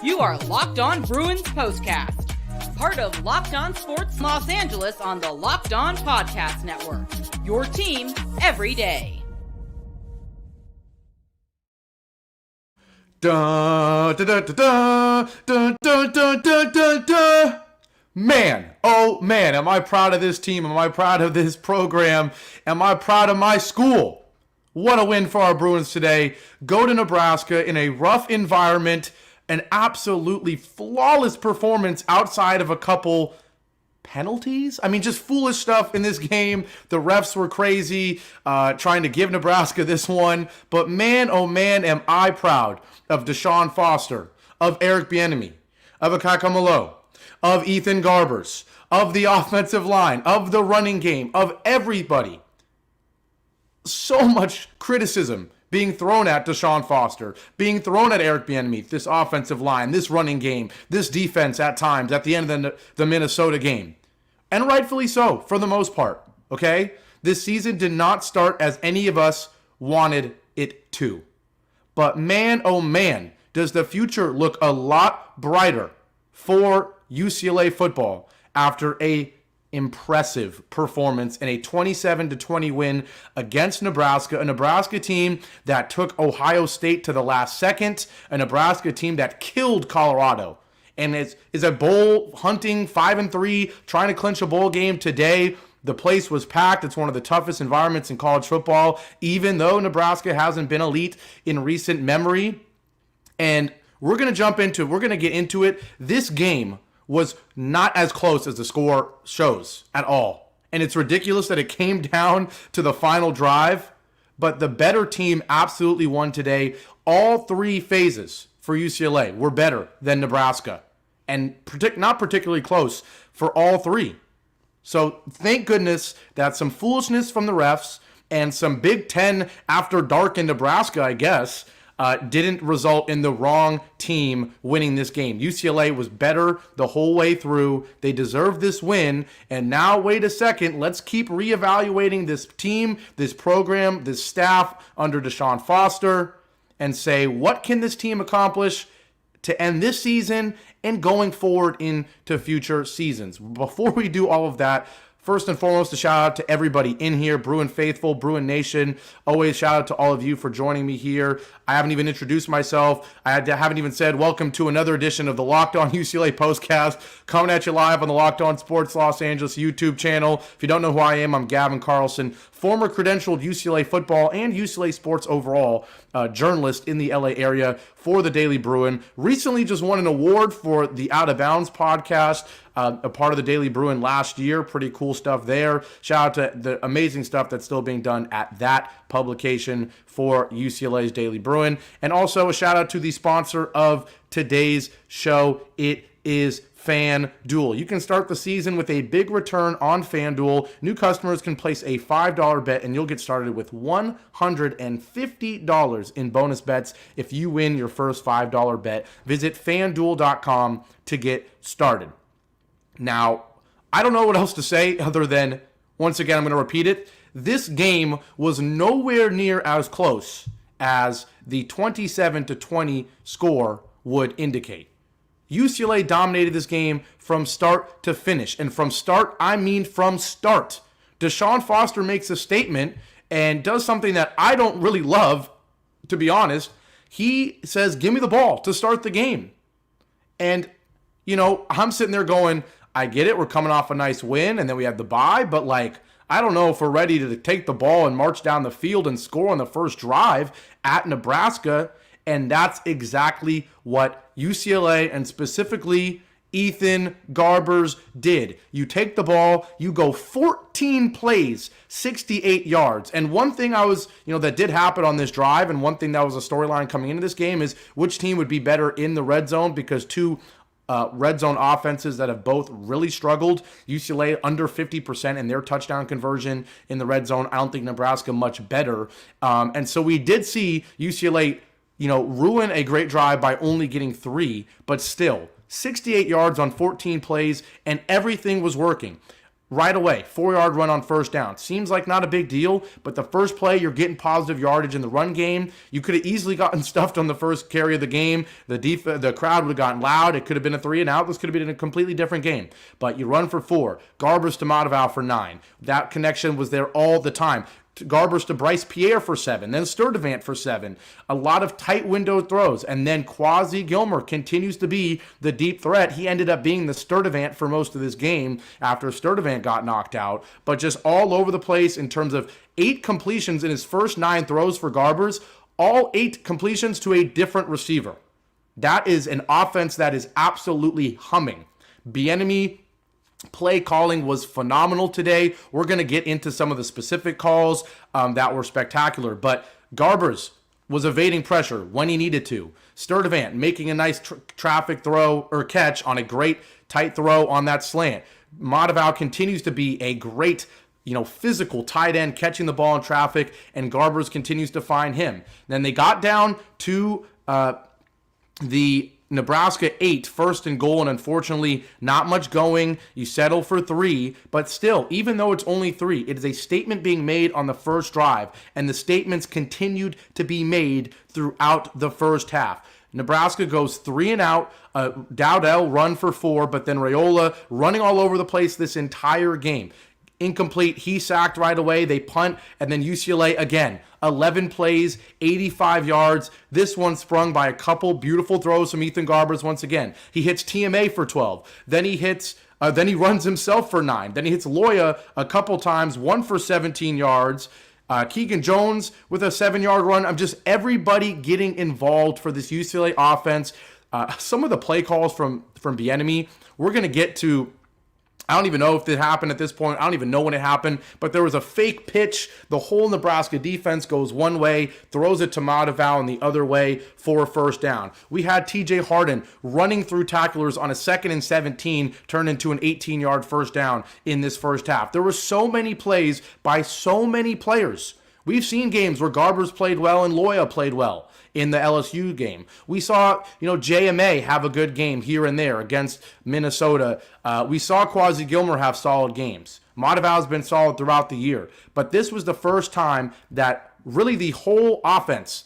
You are Locked On Bruins Postcast, part of Locked On Sports Los Angeles on the Locked On Podcast Network. Your team every day. Da, da, da, da, da, da, da, da, da, da. Man, oh man, am I proud of this team? Am I proud of this program? Am I proud of my school? What a win for our Bruins today. Go to Nebraska in a rough environment, an absolutely flawless performance outside of a couple penalties. I mean, just foolish stuff in this game. The refs were crazy, trying to give Nebraska this one. But man, oh man, am I proud of DeShaun Foster, of Eric Bieniemy, of Ikaika Malloe, of Ethan Garbers, of the offensive line, of the running game, of everybody. So much criticism being thrown at DeShaun Foster, being thrown at Eric Bieniemy, this offensive line, this running game, this defense at times at the end of the Minnesota game. And rightfully so, for the most part, okay? This season did not start as any of us wanted it to. But man, oh man, does the future look a lot brighter for UCLA football after a impressive performance in a 27-20 win against Nebraska, a Nebraska team that took Ohio State to the last second, a Nebraska team that killed Colorado, and is a bowl hunting 5-3, trying to clinch a bowl game today. The place was packed. It's one of the toughest environments in college football, even though Nebraska hasn't been elite in recent memory. And we're going to get into it. This game was not as close as the score shows at all. And it's ridiculous that it came down to the final drive, but the better team absolutely won today. All three phases for UCLA were better than Nebraska, and not particularly close for all three. So thank goodness that some foolishness from the refs and some Big Ten after dark in Nebraska, I guess, didn't result in the wrong team winning this game. UCLA was better the whole way through. They deserved this win. And now, wait a second, let's keep reevaluating this team, this program, this staff under DeShaun Foster, and say, what can this team accomplish to end this season and going forward into future seasons? Before we do all of that, first and foremost, a shout out to everybody in here, Bruin Faithful, Bruin Nation. Always shout out to all of you for joining me here. I haven't even introduced myself. I haven't even said welcome to another edition of the Locked On UCLA Postcast, coming at you live on the Locked On Sports Los Angeles YouTube channel. If you don't know who I am, I'm Gavin Carlson, former credentialed UCLA football and UCLA sports overall journalist in the LA area for the Daily Bruin. Recently just won an award for the Out of Bounds podcast, a part of the Daily Bruin last year. Pretty cool stuff there. Shout out to the amazing stuff that's still being done at that publication for UCLA's Daily Bruin. And also a shout out to the sponsor of today's show. It is FanDuel. You can start the season with a big return on FanDuel. New customers can place a $5 bet and you'll get started with $150 in bonus bets if you win your first $5 bet. Visit FanDuel.com to get started. Now, I don't know what else to say other than, once again, I'm going to repeat it. This game was nowhere near as close as the 27-20 score would indicate. UCLA dominated this game from start to finish. And from start, I mean from start. DeShaun Foster makes a statement and does something that I don't really love, to be honest. He says, give me the ball to start the game. And, I'm sitting there going, I get it. We're coming off a nice win, and then we had the bye. But, I don't know if we're ready to take the ball and march down the field and score on the first drive at Nebraska. And that's exactly what UCLA and specifically Ethan Garbers did. You take the ball, you go 14 plays, 68 yards. And one thing that did happen on this drive, and one thing that was a storyline coming into this game, is which team would be better in the red zone, because two red zone offenses that have both really struggled. UCLA under 50% in their touchdown conversion in the red zone. I don't think Nebraska much better. And so we did see UCLA, ruin a great drive by only getting 3, but still 68 yards on 14 plays, and everything was working. right away, 4-yard run on first down. Seems like not a big deal, but the first play, you're getting positive yardage in the run game. You could have easily gotten stuffed on the first carry of the game. The crowd would have gotten loud. It could have been a 3-and-out. This could have been a completely different game. But you run for 4. Garbers to Malloe for 9. That connection was there all the time. Garbers to Bryce Pierre for 7, then Sturdivant for 7. A lot of tight window throws, and then Quasi Gilmer continues to be the deep threat. He ended up being the Sturdivant for most of this game after Sturdivant got knocked out, but just all over the place in terms of 8 completions in his first 9 throws for Garbers, all 8 completions to a different receiver. That is an offense that is absolutely humming. Bieniemy play calling was phenomenal today. We're going to get into some of the specific calls that were spectacular, but Garbers was evading pressure when he needed to. Sturdivant making a nice traffic throw or catch on a great tight throw on that slant. Malloe continues to be a great physical tight end catching the ball in traffic, and Garbers continues to find him. Then they got down to the Nebraska 8, 1st and goal, and unfortunately not much going. You settle for 3, but still, even though it's only 3, it is a statement being made on the first drive, and the statements continued to be made throughout the first half. Nebraska goes 3-and-out, Dowdell run for 4, but then Raiola running all over the place this entire game. Incomplete, he sacked right away, they punt, and then UCLA again. 11 plays, 85 yards. This one sprung by a couple beautiful throws from Ethan Garbers once again. He hits TMA for 12. Then he runs himself for 9. Then he hits Loya a couple times, 1 for 17 yards. Keegan Jones with a 7-yard run. I'm just everybody getting involved for this UCLA offense. Some of the play calls from Bieniemy, we're going to get to. I don't even know if it happened at this point. I don't even know when it happened, but there was a fake pitch. The whole Nebraska defense goes one way, throws it to Malloe in the other way for a first down. We had TJ Harden running through tacklers on a 2nd and 17, turned into an 18-yard first down in this first half. There were so many plays by so many players. We've seen games where Garbers played well and Loya played well in the LSU game. We saw, JMA have a good game here and there against Minnesota. We saw Quasi Gilmer have solid games. Malloe has been solid throughout the year. But this was the first time that really the whole offense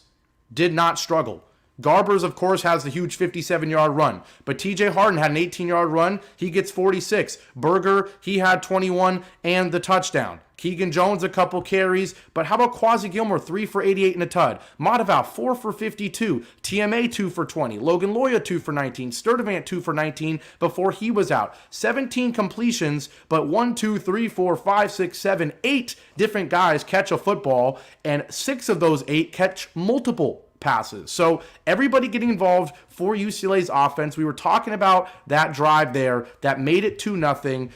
did not struggle. Garbers, of course, has the huge 57-yard run. But TJ Harden had an 18-yard run. He gets 46. Berger, he had 21 and the touchdown. Keegan Jones, a couple carries. But how about Quasi Gilmer, 3 for 88 and a tud. Malloe, 4 for 52. TMA, 2 for 20. Logan Loya, 2 for 19. Sturdivant, 2 for 19 before he was out. 17 completions, but 1, 2, 3, 4, 5, 6, 7, 8 different guys catch a football, and 6 of those 8 catch multiple passes. So everybody getting involved for UCLA's offense. We were talking about that drive there that made it 2-0.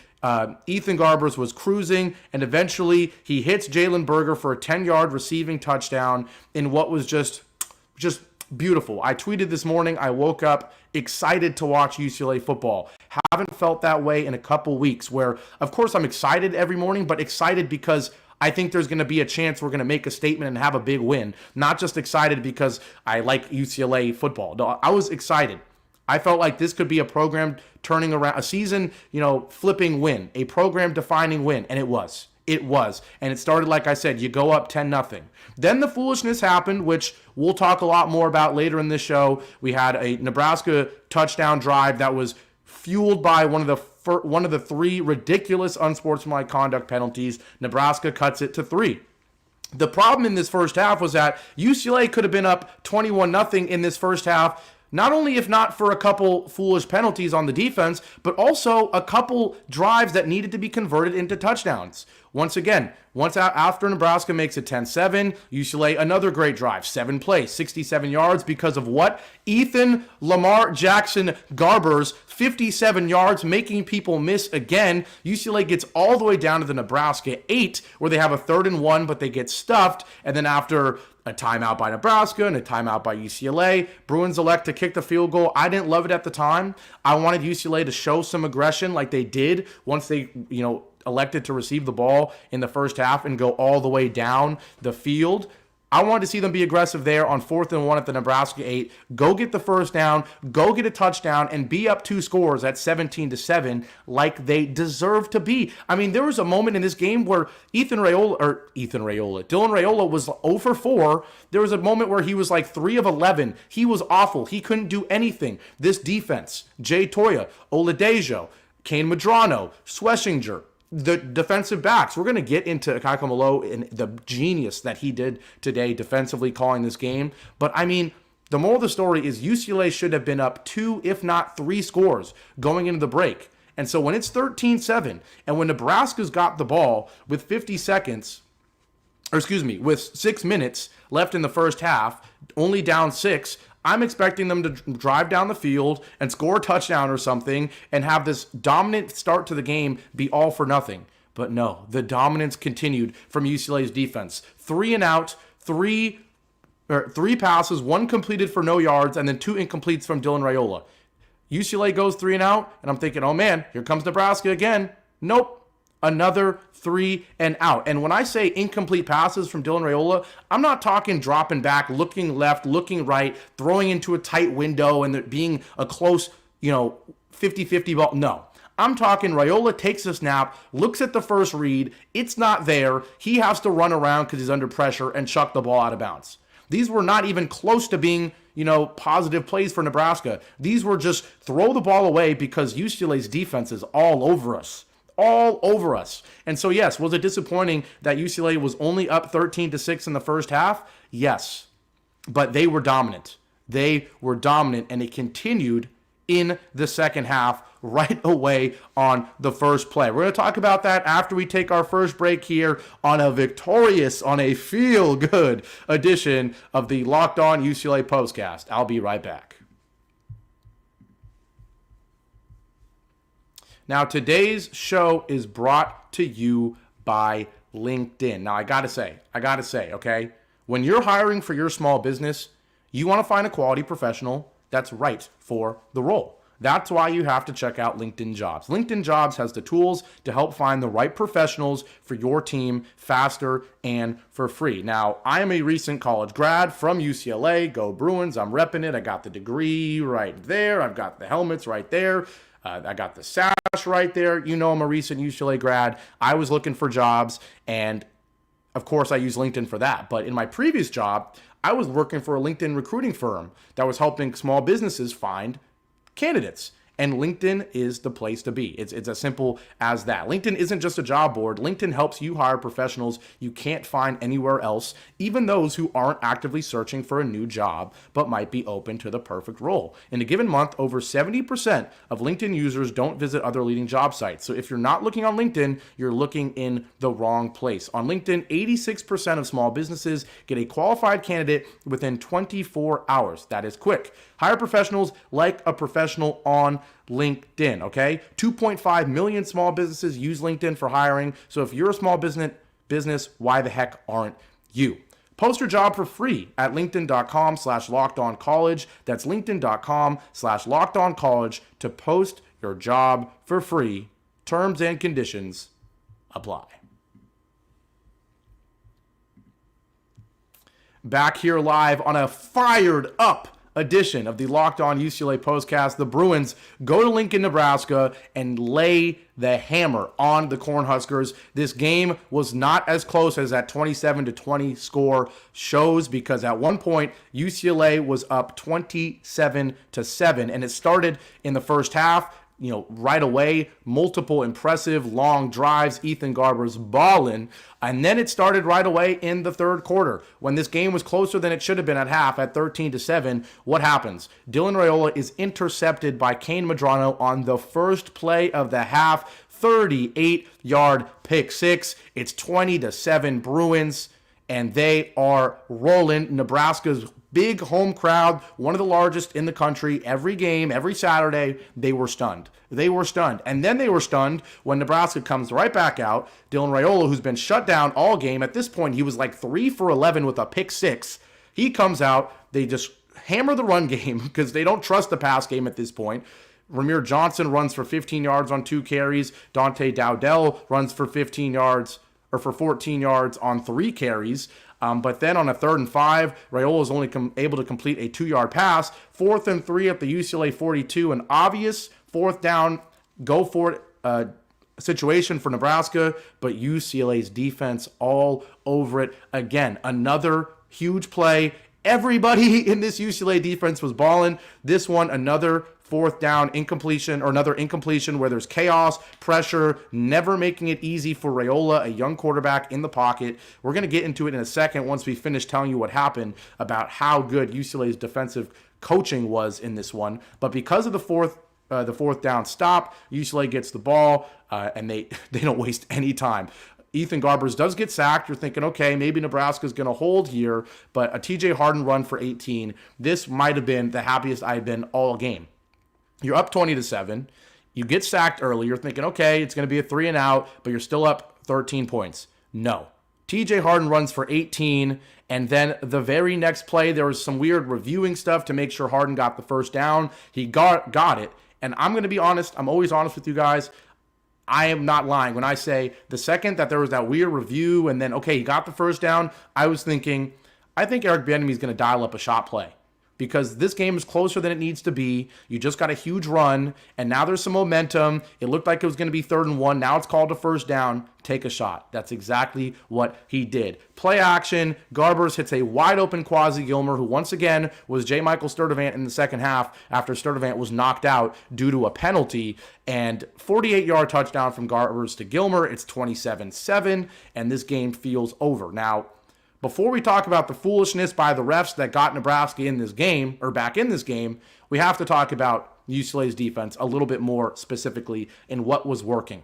Ethan Garbers was cruising, and eventually he hits Jalen Berger for a 10-yard receiving touchdown in what was just beautiful. I tweeted this morning, I woke up excited to watch UCLA football. Haven't felt that way in a couple weeks, where, of course, I'm excited every morning, but excited because I think there's going to be a chance we're going to make a statement and have a big win. Not just excited because I like UCLA football. No, I was excited. I felt like this could be a program turning around, a season, flipping win, a program defining win, and it was. It was. And it started, like I said, you go up 10-0. Then the foolishness happened, which we'll talk a lot more about later in this show. We had a Nebraska touchdown drive that was fueled by one of the 3 ridiculous unsportsmanlike conduct penalties. Nebraska cuts it to 3. The problem in this first half was that UCLA could have been up 21-0 in this first half, not only if not for a couple foolish penalties on the defense, but also a couple drives that needed to be converted into touchdowns. Once again, after Nebraska makes it 10-7, UCLA, another great drive, 7 plays, 67 yards because of what? Ethan Lamar Jackson Garbers, 57 yards, making people miss again. UCLA gets all the way down to the Nebraska 8, where they have a 3rd and 1, but they get stuffed. And then after a timeout by Nebraska and a timeout by UCLA, Bruins elect to kick the field goal. I didn't love it at the time. I wanted UCLA to show some aggression like they did once they, elected to receive the ball in the first half and go all the way down the field. I wanted to see them be aggressive there on 4th and 1 at the Nebraska 8. Go get the first down, go get a touchdown, and be up 2 scores at 17-7 like they deserve to be. I mean, there was a moment in this game where Dylan Raiola was 0 for 4. There was a moment where he was like 3 of 11. He was awful. He couldn't do anything. This defense, Jay Toya, Oladejo, Kane Medrano, Schlesinger, the defensive backs. We're going to get into Ikaika Malloe and the genius that he did today defensively calling this game. But, I mean, the moral of the story is UCLA should have been up 2, if not 3 scores going into the break. And so when it's 13-7 and when Nebraska's got the ball with 6 minutes left in the first half, only down 6, I'm expecting them to drive down the field and score a touchdown or something and have this dominant start to the game be all for nothing. But no, the dominance continued from UCLA's defense. 3 and out, 3 passes, 1 completed for no yards, and then 2 incompletes from Dylan Raiola. UCLA goes 3 and out, and I'm thinking, oh man, here comes Nebraska again. Nope. Another 3 and out. And when I say incomplete passes from Dylan Raiola, I'm not talking dropping back, looking left, looking right, throwing into a tight window and it being a close, 50-50 ball. No. I'm talking Raiola takes a snap, looks at the first read, it's not there, he has to run around because he's under pressure and chuck the ball out of bounds. These were not even close to being, positive plays for Nebraska. These were just throw the ball away because UCLA's defense is all over us. All over us. And so, yes, was it disappointing that UCLA was only up 13-6 in the first half? Yes. But they were dominant. They were dominant, and it continued in the second half right away on the first play. We're going to talk about that after we take our first break here on a feel-good edition of the Locked On UCLA Postcast. I'll be right back. Now, today's show is brought to you by LinkedIn. Now, I gotta say, okay? When you're hiring for your small business, you want to find a quality professional that's right for the role. That's why you have to check out LinkedIn Jobs. LinkedIn Jobs has the tools to help find the right professionals for your team faster and for free. Now, I am a recent college grad from UCLA. Go Bruins. I'm repping it. I got the degree right there. I've got the helmets right there. I got the sash right there. I'm a recent UCLA grad. I was looking for jobs, and of course, I use LinkedIn for that. But in my previous job, I was working for a LinkedIn recruiting firm that was helping small businesses find candidates. And LinkedIn is the place to be. It's as simple as that. LinkedIn isn't just a job board. LinkedIn helps you hire professionals you can't find anywhere else, even those who aren't actively searching for a new job, but might be open to the perfect role. In a given month, over 70% of LinkedIn users don't visit other leading job sites. So if you're not looking on LinkedIn, you're looking in the wrong place. On LinkedIn, 86% of small businesses get a qualified candidate within 24 hours. That is quick. Hire professionals like a professional on LinkedIn, okay? 2.5 million small businesses use LinkedIn for hiring. So if you're a small business, why the heck aren't you? Post your job for free at linkedin.com/lockedoncollege. That's linkedin.com/lockedoncollege to post your job for free. Terms and conditions apply. Back here live on a fired up edition of the Locked On UCLA Postcast. The Bruins go to Lincoln, Nebraska, and lay the hammer on the Cornhuskers. This game was not as close as that 27-20 score shows, because at one point UCLA was up 27-7, and it started in the first half. Right away, multiple impressive long drives, Ethan Garbers balling, and then it started right away in the third quarter. When this game was closer than it should have been at half, at 13-7, what happens? Dylan Raiola is intercepted by Kane Medrano on the first play of the half, 38-yard pick six. It's 20-7 Bruins, and they are rolling. Nebraska's big home crowd, one of the largest in the country, every game, every Saturday, they were stunned. And then they were stunned when Nebraska comes right back out. Dylan Raiola, who's been shut down all game. At this point, he was like 3 for 11 with a pick six. He comes out. They just hammer the run game because they don't trust the pass game at this point. Ramir Johnson runs for 15 yards on 2 carries. Dante Dowdell runs for 15 yards. for 14 yards on 3 carries. But then on a 3rd and 5, Raiola is only able to complete a 2-yard pass. 4th and 3 at the UCLA 42, an obvious 4th down, go for it situation for Nebraska, but UCLA's defense all over it. Again, another huge play. Everybody in this UCLA defense was balling. This one, another 4th down incompletion, or another incompletion where there's chaos, pressure, never making it easy for Raiola, a young quarterback in the pocket. We're going to get into it in a second once we finish telling you what happened about how good UCLA's defensive coaching was in this one. But because of the fourth down stop, UCLA gets the ball, and they don't waste any time. Ethan Garbers does get sacked. You're thinking, okay, maybe Nebraska's going to hold here, but a TJ Harden run for 18. This might have been the happiest I've been all game. You're up 20-7. You get sacked early. You're thinking, okay, it's going to be a 3 and out, but you're still up 13 points. No. TJ Harden runs for 18, and then the very next play, there was some weird reviewing stuff to make sure Harden got the first down. He got it, and I'm going to be honest. I'm always honest with you guys. I am not lying when I say the second that there was that weird review and then, okay, he got the first down, I was thinking, I think Eric Bieniemy is going to dial up a shot play because this game is closer than it needs to be. You just got a huge run, and now there's some momentum. It looked like it was going to be 3rd and 1. Now it's called a first down. Take a shot. That's exactly what he did. Play action. Garbers hits a wide-open Quasi-Gilmer, who once again was J.Michael Sturdivant in the second half after Sturdivant was knocked out due to a penalty. And 48-yard touchdown from Garbers to Gilmer. It's 27-7, and this game feels over. Now, before we talk about the foolishness by the refs that got Nebraska in this game, or back in this game, we have to talk about UCLA's defense a little bit more specifically in what was working.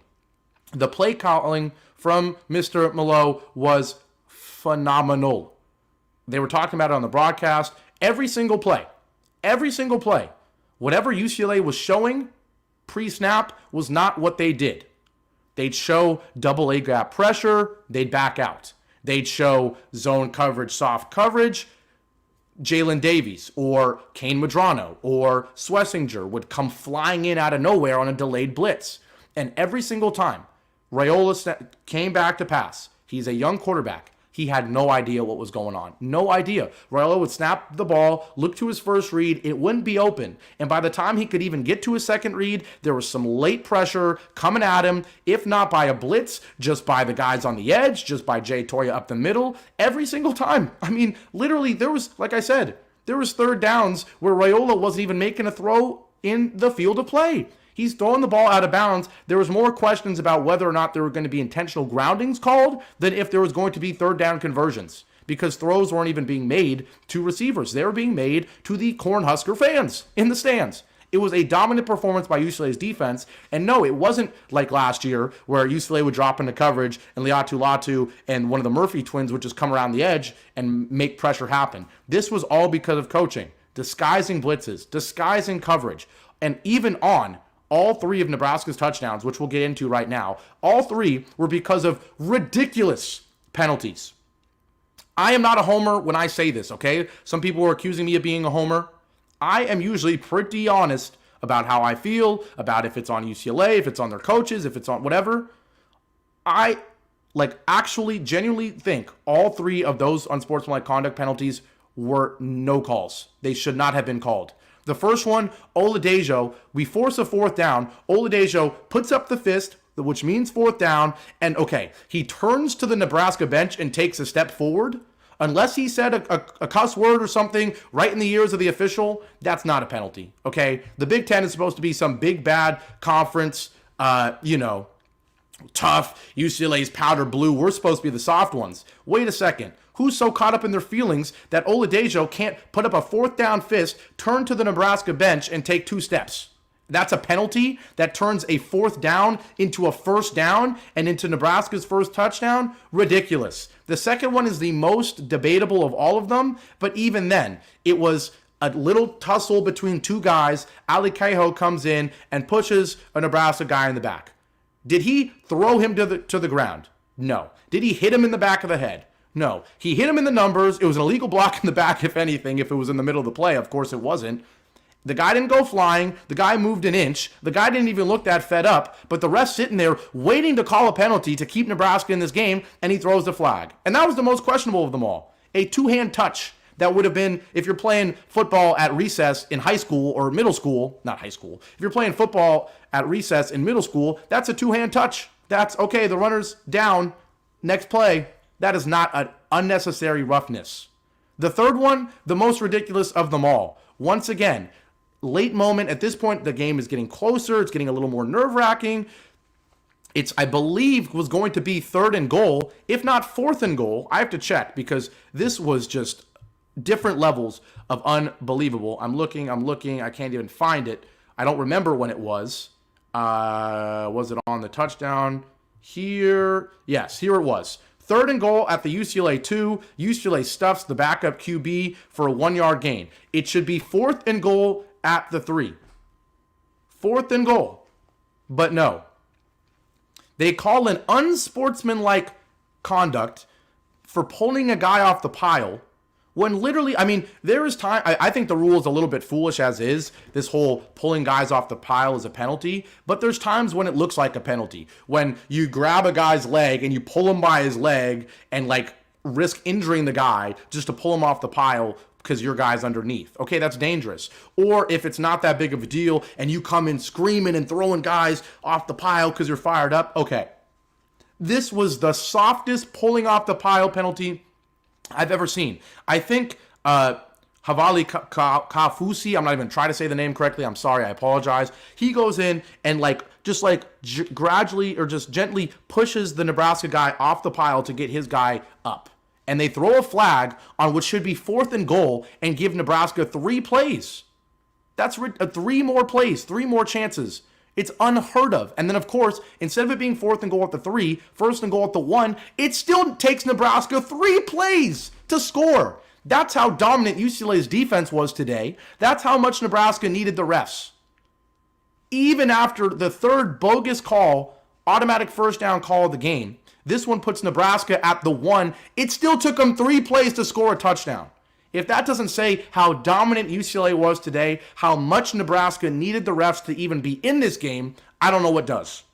The play calling from Mr. Malloe was phenomenal. They were talking about it on the broadcast. Every single play, whatever UCLA was showing pre-snap was not what they did. They'd show double A gap pressure, they'd back out. They'd show zone coverage, soft coverage. Jalen Davies or Kane Medrano or Swessinger would come flying in out of nowhere on a delayed blitz. And every single time, Raiola came back to pass. He's a young quarterback. He had no idea what was going on. No idea. Raiola would snap the ball, look to his first read. It wouldn't be open. And by the time he could even get to his second read, there was some late pressure coming at him, if not by a blitz, just by the guys on the edge, just by Jay Toya up the middle. Every single time. I mean, literally, there was, like I said, there was 3rd downs where Raiola wasn't even making a throw in the field of play. He's throwing the ball out of bounds. There was more questions about whether or not there were going to be intentional groundings called than if there was going to be 3rd down conversions, because throws weren't even being made to receivers. They were being made to the Cornhusker fans in the stands. It was a dominant performance by UCLA's defense. And no, it wasn't like last year where UCLA would drop into coverage and Liatu Latu and one of the Murphy twins would just come around the edge and make pressure happen. This was all because of coaching, disguising blitzes, disguising coverage, and even on all 3 of Nebraska's touchdowns, which we'll get into right now, all 3 were because of ridiculous penalties. I am not a homer when I say this, okay? Some people are accusing me of being a homer. I am usually pretty honest about how I feel, about if it's on UCLA, if it's on their coaches, if it's on whatever. I actually genuinely think all 3 of those unsportsmanlike conduct penalties were no calls. They should not have been called. The first one, Oladejo, we force a 4th down. Oladejo puts up the fist, which means 4th down, and okay, he turns to the Nebraska bench and takes a step forward. Unless he said a cuss word or something right in the ears of the official, that's not a penalty, okay? The Big Ten is supposed to be some big, bad conference, tough. UCLA's powder blue. We're supposed to be the soft ones. Wait a second. Who's so caught up in their feelings that Oladejo can't put up a 4th down fist, turn to the Nebraska bench, and take 2 steps? That's a penalty that turns a 4th down into a 1st down and into Nebraska's first touchdown? Ridiculous. The second one is the most debatable of all of them, but even then, it was a little tussle between 2 guys. Ikaika comes in and pushes a Nebraska guy in the back. Did he throw him to the ground? No. Did he hit him in the back of the head? No. He hit him in the numbers. It was an illegal block in the back, if anything, if it was in the middle of the play. Of course it wasn't. The guy didn't go flying. The guy moved an inch. The guy didn't even look that fed up. But the ref's sitting there waiting to call a penalty to keep Nebraska in this game, and he throws the flag. And that was the most questionable of them all. A two-hand touch that would have been, if you're playing football at recess in high school or middle school, not high school, if you're playing football at recess in middle school, that's a two-hand touch. That's, okay, the runner's down, next play. That is not an unnecessary roughness. The third one, the most ridiculous of them all. Once again, late moment. At this point, the game is getting closer. It's getting a little more nerve-wracking. It's, I believe, was going to be 3rd and goal, if not 4th and goal. I have to check because this was just different levels of unbelievable. I'm looking. I can't even find it. I don't remember when it was. Was it on the touchdown here? Yes, here it was. 3rd and goal at the UCLA 2. UCLA stuffs the backup QB for a 1-yard gain. It should be 4th and goal at the 3. 4th and goal. But no. They call an unsportsmanlike conduct for pulling a guy off the pile when literally, I mean, there is time. I think the rule is a little bit foolish as is. This whole pulling guys off the pile is a penalty. But there's times when it looks like a penalty. When you grab a guy's leg and you pull him by his leg and like risk injuring the guy just to pull him off the pile because your guy's underneath. Okay, that's dangerous. Or if it's not that big of a deal and you come in screaming and throwing guys off the pile because you're fired up. Okay. This was the softest pulling off the pile penalty I've ever seen. I think Havali Kafusi, I'm not even trying to say the name correctly. I'm sorry. I apologize. He goes in and gradually or just gently pushes the Nebraska guy off the pile to get his guy up. And they throw a flag on what should be 4th and goal and give Nebraska 3 plays. That's 3 more plays, 3 more chances. It's unheard of. And then, of course, instead of it being 4th and goal at the 3, 1st and goal at the 1, it still takes Nebraska 3 plays to score. That's how dominant UCLA's defense was today. That's how much Nebraska needed the refs. Even after the 3rd bogus call, automatic first down call of the game, this one puts Nebraska at the 1. It still took them 3 plays to score a touchdown. If that doesn't say how dominant UCLA was today, how much Nebraska needed the refs to even be in this game, I don't know what does.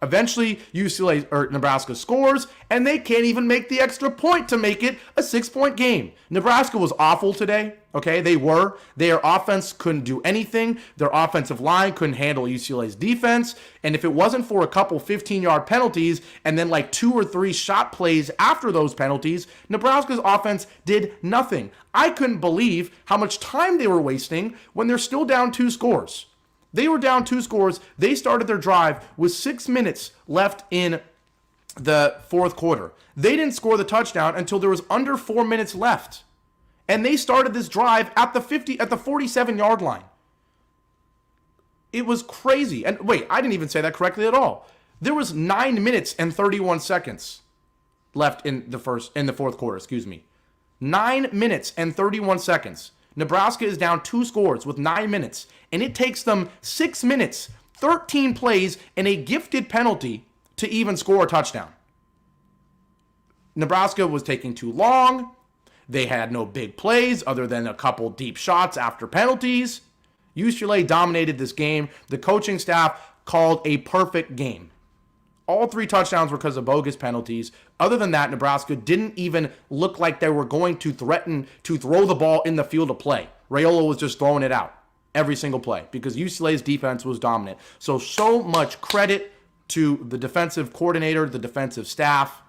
Eventually, Nebraska scores, and they can't even make the extra point to make it a 6-point game. Nebraska was awful today, okay? They were. Their offense couldn't do anything. Their offensive line couldn't handle UCLA's defense. And if it wasn't for a couple 15-yard penalties and then like 2 or 3 shot plays after those penalties, Nebraska's offense did nothing. I couldn't believe how much time they were wasting when they're still down 2 scores. They were down 2 scores. They started their drive with 6 minutes left in the 4th quarter. They didn't score the touchdown until there was under 4 minutes left. And they started this drive at the 47-yard line. It was crazy. And wait, I didn't even say that correctly at all. There was 9 minutes and 31 seconds left in the 4th quarter, 9 minutes and 31 seconds. Nebraska is down 2 scores with 9 minutes, and it takes them 6 minutes, 13 plays, and a gifted penalty to even score a touchdown. Nebraska was taking too long. They had no big plays other than a couple deep shots after penalties. UCLA dominated this game. The coaching staff called a perfect game. All 3 touchdowns were because of bogus penalties. Other than that, Nebraska didn't even look like they were going to threaten to throw the ball in the field of play. Raiola was just throwing it out every single play because UCLA's defense was dominant. So much credit to the defensive coordinator, the defensive staff.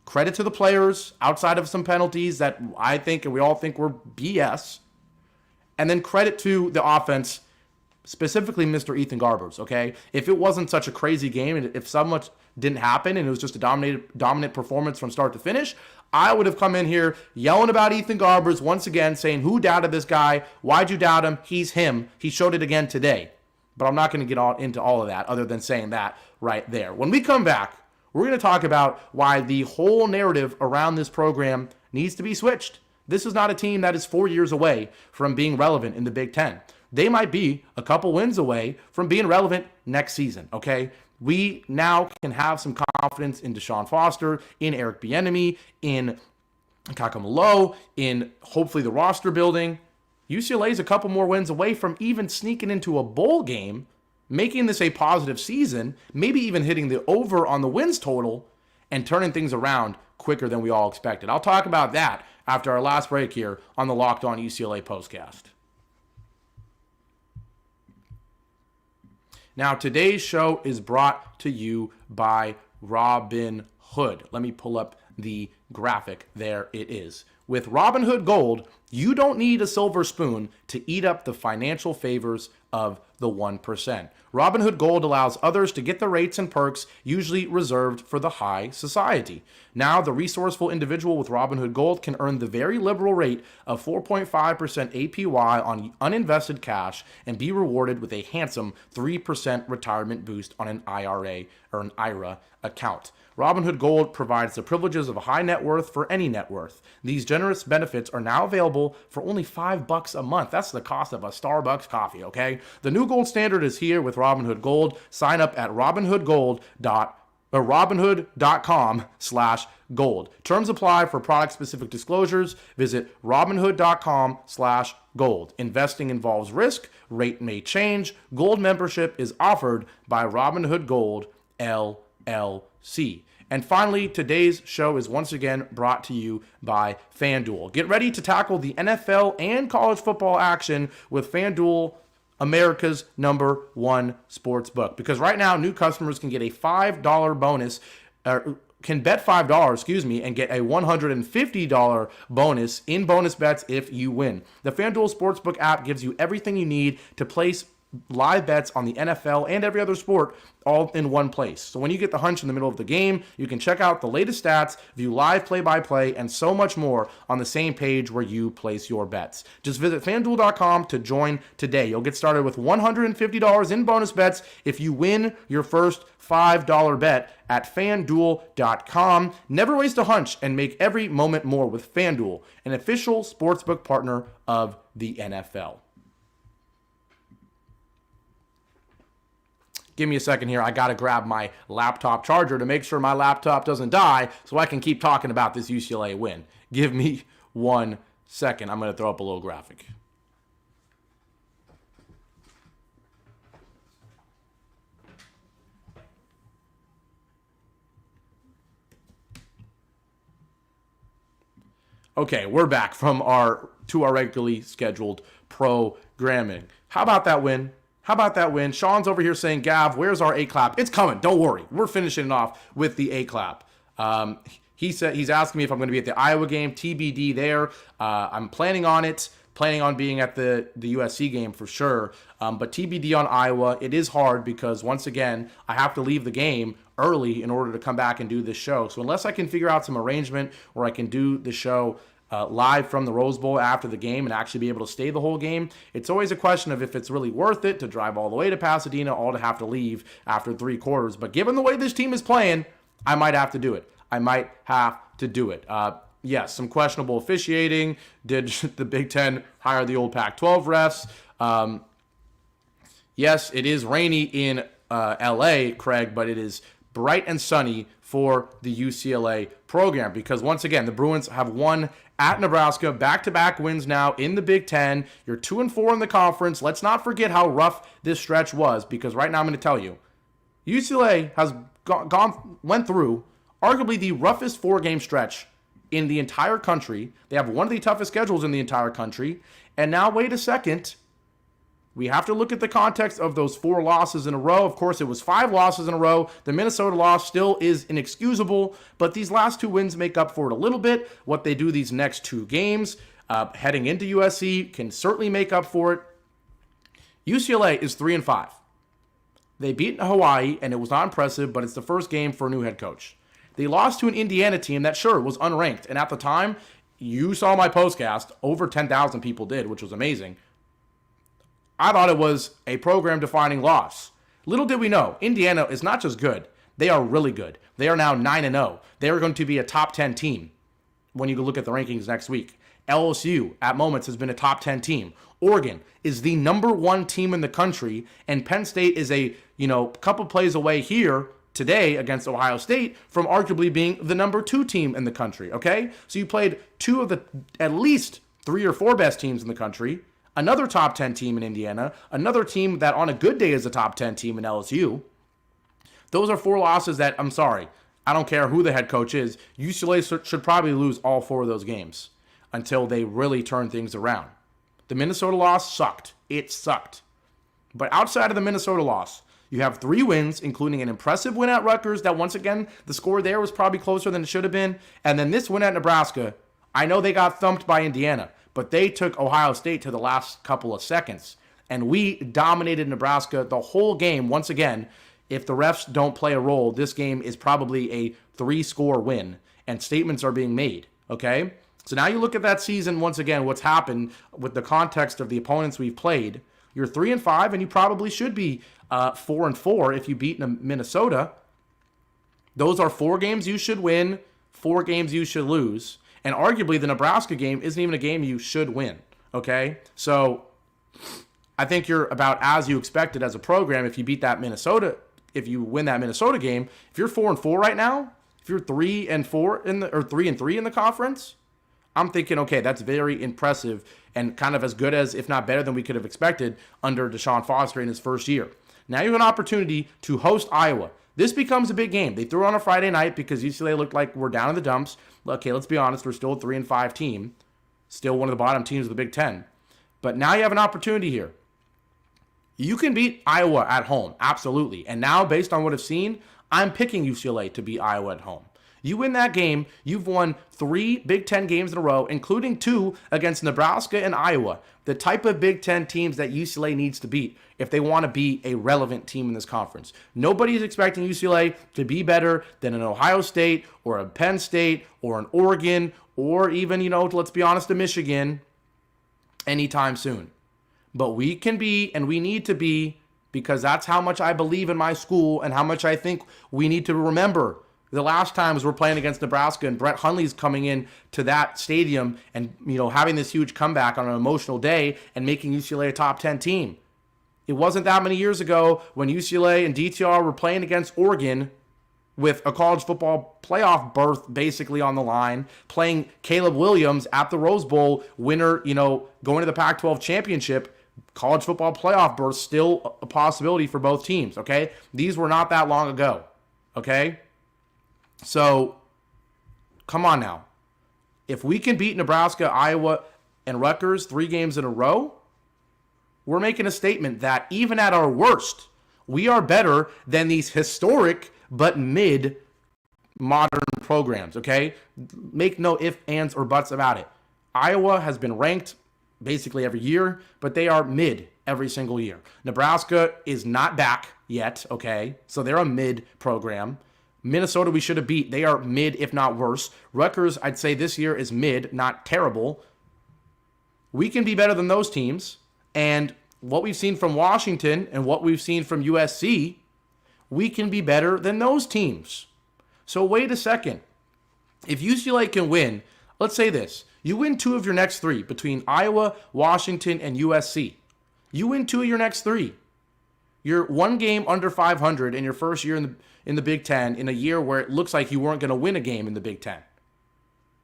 Credit to the players outside of some penalties that I think and we all think were BS. And then credit to the offense, specifically Mr. Ethan Garbers, okay? If it wasn't such a crazy game and if so much didn't happen and it was just a dominant performance from start to finish, I would have come in here yelling about Ethan Garbers once again, saying, who doubted this guy? Why'd you doubt him? He's him. He showed it again today. But I'm not going to get into all of that other than saying that right there. When we come back, we're going to talk about why the whole narrative around this program needs to be switched. This is not a team that is 4 years away from being relevant in the Big Ten. They might be a couple wins away from being relevant next season, okay? We now can have some confidence in DeShaun Foster, in Eric Bieniemy, in Ikaika Malloe, in hopefully the roster building. UCLA's a couple more wins away from even sneaking into a bowl game, making this a positive season, maybe even hitting the over on the wins total and turning things around quicker than we all expected. I'll talk about that after our last break here on the Locked On UCLA Postcast. Now, today's show is brought to you by Robinhood. Let me pull up the graphic. There it is. With Robinhood Gold, you don't need a silver spoon to eat up the financial favors of the 1%. Robinhood Gold allows others to get the rates and perks usually reserved for the high society. Now, the resourceful individual with Robinhood Gold can earn the very liberal rate of 4.5% APY on uninvested cash and be rewarded with a handsome 3% retirement boost on an IRA or an IRA account. Robinhood Gold provides the privileges of a high net worth for any net worth. These generous benefits are now available for only $5 a month. That's the cost of a Starbucks coffee, okay? The new gold standard is here with Robinhood Gold. Sign up at robinhood.com/gold. Terms apply for product-specific disclosures. Visit robinhood.com/gold. Investing involves risk. Rate may change. Gold membership is offered by Robinhood Gold, LLC. And finally, today's show is once again brought to you by FanDuel. Get ready to tackle the NFL and college football action with FanDuel, America's #1 sports book. Because right now, new customers can get a $5 bonus, can bet $5, and get a $150 bonus in bonus bets if you win. The FanDuel Sportsbook app gives you everything you need to place live bets on the NFL and every other sport all in one place. So when you get the hunch in the middle of the game, you can check out the latest stats, view live play-by-play, and so much more on the same page where you place your bets. Just visit FanDuel.com to join today. You'll get started with $150 in bonus bets if you win your first $5 bet at FanDuel.com. Never waste a hunch and make every moment more with FanDuel, an official sportsbook partner of the NFL. Give me a second here. I got to grab my laptop charger to make sure my laptop doesn't die so I can keep talking about this UCLA win. Give me 1 second. I'm going to throw up a little graphic. Okay, we're back from our regularly scheduled programming. How about that win? How about that win? Sean's over here saying, Gav, where's our A-clap? It's coming. Don't worry. We're finishing it off with the A-clap. He said he's asking me if I'm going to be at the Iowa game. TBD there. I'm planning on it. Planning on being at the USC game for sure. But TBD on Iowa. It is hard because, once again, I have to leave the game early in order to come back and do this show. So unless I can figure out some arrangement where I can do the show live from the Rose Bowl after the game and actually be able to stay the whole game, it's always a question of if it's really worth it to drive all the way to Pasadena, all to have to leave after 3 quarters. But given the way this team is playing, I might have to do it. Yes, some questionable officiating. Did the Big Ten hire the old Pac-12 refs? Yes, it is rainy in LA, Craig, but it is bright and sunny for the UCLA program because, once again, the Bruins have won at Nebraska, back-to-back wins now in the Big Ten. You're 2-4 in the conference. Let's not forget how rough this stretch was, because right now I'm going to tell you, UCLA has went through arguably the roughest 4-game stretch in the entire country. They have one of the toughest schedules in the entire country. And now, wait a second. We have to look at the context of those 4 losses in a row. Of course, it was 5 losses in a row. The Minnesota loss still is inexcusable, but these last 2 wins make up for it a little bit. What they do these next 2 games, heading into USC, can certainly make up for it. UCLA is 3-5. They beat Hawaii, and it was not impressive, but it's the first game for a new head coach. They lost to an Indiana team that, sure, was unranked. And at the time, you saw my postcast, over 10,000 people did, which was amazing. I thought it was a program-defining loss. Little did we know, Indiana is not just good. They are really good. They are now 9-0. They are going to be a top 10 team when you look at the rankings next week. LSU, at moments, has been a top 10 team. Oregon is the #1 team in the country, and Penn State is a couple plays away here today against Ohio State from arguably being the #2 team in the country, okay? So you played 2 of the at least 3 or 4 best teams in the country another top 10 team in Indiana, another team that on a good day is a top 10 team in LSU. Those are 4 losses that, I'm sorry, I don't care who the head coach is, UCLA should probably lose all 4 of those games until they really turn things around. The Minnesota loss sucked. It sucked. But outside of the Minnesota loss, you have 3 wins, including an impressive win at Rutgers that, once again, the score there was probably closer than it should have been. And then this win at Nebraska, I know they got thumped by Indiana, but they took Ohio State to the last couple of seconds. And we dominated Nebraska the whole game. Once again, if the refs don't play a role, this game is probably a 3-score win. And statements are being made, okay? So now you look at that season, once again, what's happened with the context of the opponents we've played. You're 3-5, and you probably should be 4-4 if you beat Minnesota. Those are 4 games you should win, 4 games you should lose. And arguably, the Nebraska game isn't even a game you should win, okay? So I think you're about as you expected as a program if you beat that Minnesota, if you win that Minnesota game. If you're 4-4 right now, if you're 3-4 or 3-3 in the conference, I'm thinking, okay, that's very impressive and kind of as good as, if not better than we could have expected under DeShaun Foster in his first year. Now you have an opportunity to host Iowa. This becomes a big game. They threw on a Friday night because UCLA looked like we're down in the dumps. Okay, let's be honest, we're still a 3-5 team. Still one of the bottom teams of the Big Ten. But now you have an opportunity here. You can beat Iowa at home, absolutely. And now, based on what I've seen, I'm picking UCLA to beat Iowa at home. You win that game, you've won 3 Big Ten games in a row, including 2 against Nebraska and Iowa, the type of Big Ten teams that UCLA needs to beat if they want to be a relevant team in this conference. Nobody is expecting UCLA to be better than an Ohio State or a Penn State or an Oregon or even, let's be honest, a Michigan anytime soon. But we can be, and we need to be, because that's how much I believe in my school and how much I think we need to remember. The last times we're playing against Nebraska and Brett Hundley's coming in to that stadium and, having this huge comeback on an emotional day and making UCLA a top 10 team. It wasn't that many years ago when UCLA and DTR were playing against Oregon with a college football playoff berth basically on the line, playing Caleb Williams at the Rose Bowl, winner, going to the Pac-12 championship. College football playoff berth still a possibility for both teams, okay? These were not that long ago, okay? So, come on now. If we can beat Nebraska, Iowa, and Rutgers 3 games in a row, we're making a statement that even at our worst, we are better than these historic but mid-modern programs, okay? Make no ifs, ands, or buts about it. Iowa has been ranked basically every year, but they are mid every single year. Nebraska is not back yet, okay? So they're a mid program. Minnesota we should have beat. They are mid, if not worse. Rutgers, I'd say this year is mid, not terrible. We can be better than those teams. And what we've seen from Washington and what we've seen from USC, we can be better than those teams. So wait a second. If UCLA can win, let's say this. You win 2 of your next 3 between Iowa, Washington, and USC. You win 2 of your next 3. You're 1 game under 500 in your first year in the Big Ten in a year where it looks like you weren't going to win a game in the Big Ten.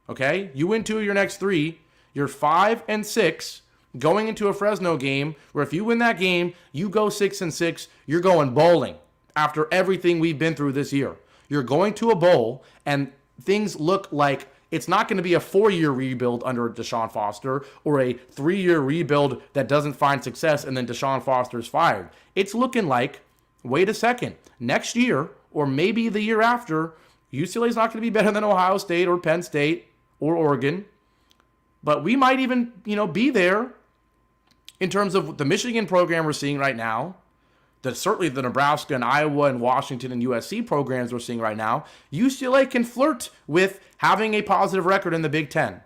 Okay? You win 2 of your next 3. You're 5-6 going into a Fresno game where if you win that game, you go 6-6, you're going bowling after everything we've been through this year. You're going to a bowl and things look like it's not going to be a 4-year rebuild under DeShaun Foster or a 3-year rebuild that doesn't find success and then DeShaun Foster's fired. It's looking like, wait a second, next year or maybe the year after, UCLA's not going to be better than Ohio State or Penn State or Oregon. But we might even, be there in terms of the Michigan program we're seeing right now. Certainly the Nebraska and Iowa and Washington and USC programs we're seeing right now, UCLA can flirt with having a positive record in the Big Ten,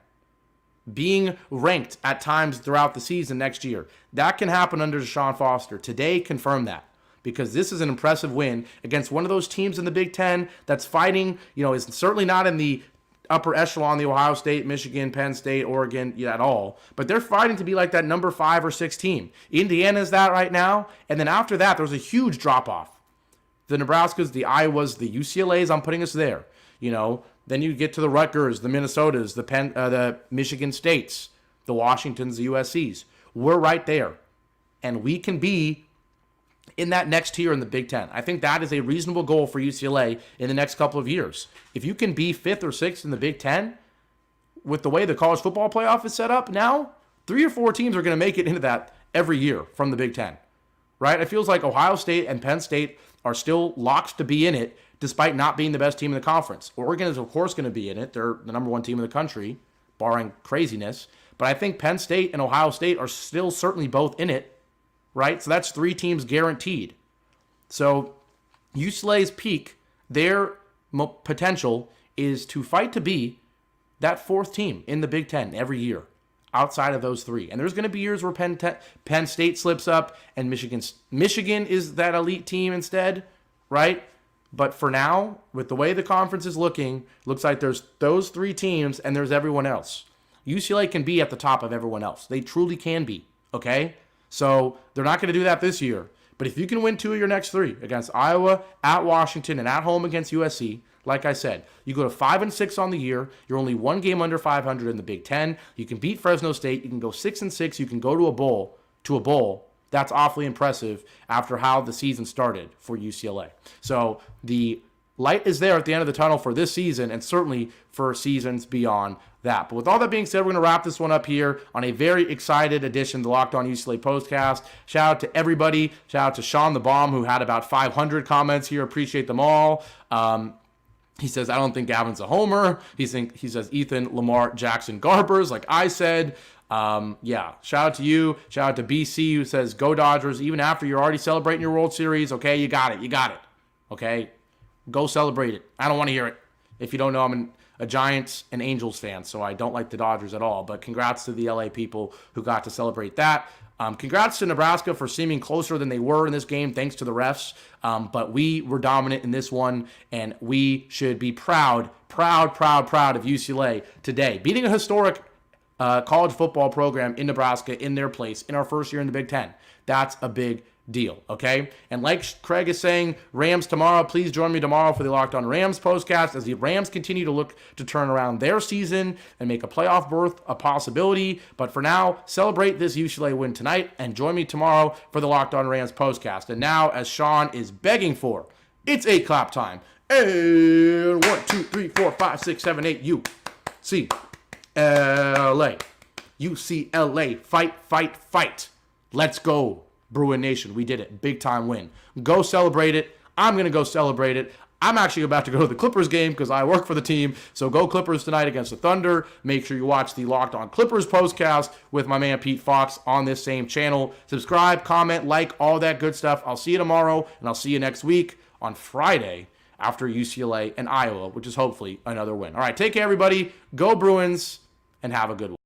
being ranked at times throughout the season next year. That can happen under DeShaun Foster. Today confirmed that because this is an impressive win against one of those teams in the Big Ten that's fighting, is certainly not in the upper echelon, the Ohio State, Michigan, Penn State, Oregon, at all. But they're fighting to be like that number 5 or 6 team. Indiana's that right now. And then after that, there's a huge drop-off. The Nebraskas, the Iowas, the UCLAs, I'm putting us there. Then you get to the Rutgers, the Minnesotas, the Michigan States, the Washingtons, the USCs. we're right there. And we can be in that next tier in the Big Ten. I think that is a reasonable goal for UCLA in the next couple of years. If you can be 5th or 6th in the Big Ten, with the way the college football playoff is set up now, 3 or 4 teams are going to make it into that every year from the Big Ten, right? It feels like Ohio State and Penn State are still locked to be in it despite not being the best team in the conference. Oregon is, of course, going to be in it. They're the number 1 team in the country, barring craziness. But I think Penn State and Ohio State are still certainly both in it, right? So that's 3 teams guaranteed. So UCLA's peak, their potential is to fight to be that 4th team in the Big Ten every year outside of those 3. And there's going to be years where Penn State slips up and Michigan is that elite team instead, right? But for now, with the way the conference is looking, looks like there's those 3 teams and there's everyone else. UCLA can be at the top of everyone else. They truly can be, okay? So they're not going to do that this year. But if you can win 2 of your next 3 against Iowa, at Washington, and at home against USC, like I said, you go to 5-6 on the year. You're only 1 game under 500 in the Big Ten. You can beat Fresno State. You can go 6-6. You can go to a bowl. That's awfully impressive after how the season started for UCLA. So the light is there at the end of the tunnel for this season and certainly for seasons beyond that. But with all that being said, we're going to wrap this one up here on a very excited edition of the Locked On UCLA Postcast. Shout out to everybody. Shout out to Sean the Bomb, who had about 500 comments here. Appreciate them all. He says, I don't think Gavin's a homer. He says Ethan, Lamar, Jackson, Garbers, like I said. Shout out to you. Shout out to BC, who says, go Dodgers, even after you're already celebrating your World Series. Okay, you got it. Okay, go celebrate it. I don't want to hear it. If you don't know, I'm a Giants and Angels fan, so I don't like the Dodgers at all. But congrats to the LA people who got to celebrate that. Congrats to Nebraska for seeming closer than they were in this game, thanks to the refs. But we were dominant in this one, and we should be proud of UCLA today. Beating a historic college football program in Nebraska in their place in our first year in the Big Ten. That's a big deal, okay? And like Craig is saying, Rams tomorrow. Please join me tomorrow for the Locked On Rams postcast as the Rams continue to look to turn around their season and make a playoff berth a possibility. But for now, celebrate this UCLA win tonight and join me tomorrow for the Locked On Rams postcast. And now, as Sean is begging for, it's 8 clap time. And 1, 2, 3, 4, 5, 6, 7, 8, UCLA. UCLA, fight. Let's go. Bruin Nation, we did it. Big time win. Go celebrate it. I'm going to go celebrate it. I'm actually about to go to the Clippers game because I work for the team. So go Clippers tonight against the Thunder. Make sure you watch the Locked On Clippers postcast with my man Pete Fox on this same channel. Subscribe, comment, like, all that good stuff. I'll see you tomorrow, and I'll see you next week on Friday after UCLA and Iowa, which is hopefully another win. All right, take care, everybody. Go Bruins, and have a good one.